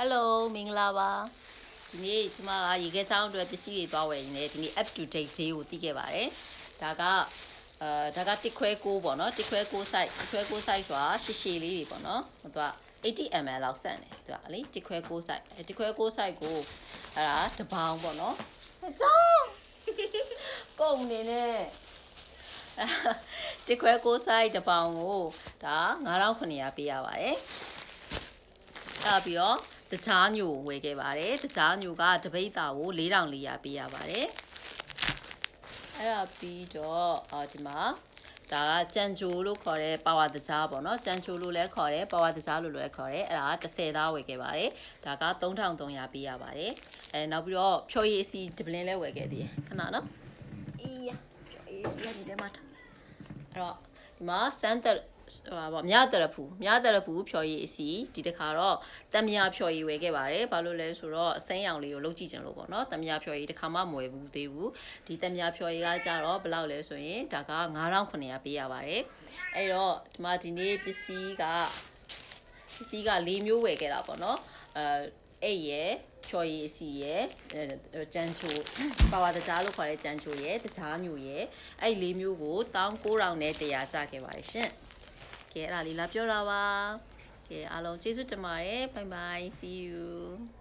Hello မင်္ဂလာပါဒီနေ့ကျမကရေခဲချောင်းအတွက်ပစ္စည်းတွေသွားဝယ်နေတယ်ဒီနေ့ up to date ဈေးကိုသိခဲ့ပါတယ်ဒါကတစ်ခွဲ6ပေါ့နော်တစ်ခွဲ6 size တစ်ခွဲ6 size ဆိုတာရှည်လေးတွေပေါ့နော်သူက80 ml လောက်ဆန့်တယ်သူကလေတစ်ခွဲ6 size တစ်ခွဲ6 size ကိုအဲ့ဒါတစ်ပေါင်ပေါ့နော်အကြောင်းကုန်နေနဲ့တစ်ခွဲ6 size တစ်ပေါင်ကိုဒါ9900ပေးရပါတယ်အဲ့ပြီးတော့တခြားညိုဝယ်ခဲ့ပါတယ်တခြားညိုကတပိတ်တာကို4400ပေးရပါတယ်အဲ့ဒါပြီးတော့ဒီမှာဒါကကြံချိုလို့ခေါ်တဲ့ပါဝါတခြားပေါ့နော်ကြံချိုလို့လည်းခေါ်တယ်ပါဝါတခြားလို့လည်းခေါ်တယ်အဲ့ဒါ30သားဝယ်ခဲ့ပါတယ်ဒါက3300ပေးရပါတယ်နောက်ပြီးတော့ဖြော်ရည်အစီဒပလင်းလည်းဝယ်ခဲ့သေးတယ်ခဏနော်အေးရဖြော်ရည်အစီကဒီထဲမှာထားအဲ့တော့ဒီမှာစမ်းတက်ပေါ့မြတရဖူဖြော်ရည်အစီဒီတစ်ခါတော့တမယာဖြော်ရည်ဝယ်ခဲ့ပါတယ်ဘာလို့လဲဆိုတော့အစိမ်းရောင်လေးကိုလုပ်ကြည့်ကြလို့ပေါ့နော်တမယာဖြော်ရည်တစ်ခါမှမဝယ်ဘူးသေးဘူးဒီတမယာဖြော်ရည်ကကြတော့ဘယ်လောက်လဲဆိုရင်ဒါက9900ပေးရပါတယ်အဲ့တော့ဒီမှာဒီနေ့ပစ္စည်းက၄မျိုးဝယ်ခဲ့တာပေါ့နော်အဲ့ရယ်ဖြော်ရည်အစီရယ်ကြံချိုပါဝါတကြားလို့ခေါ်တဲ့ကြံချိုရယ်တကြားညိုရယ်အဲ့၄မျိုးကို19100နဲ့100ကျခဲ့ပါတယ်ရှင်ကဲအဲ့ဒါလေးလာပြောတာပါကဲအားလုံးကျေးဇူးတင်ပါတယ် bye bye see you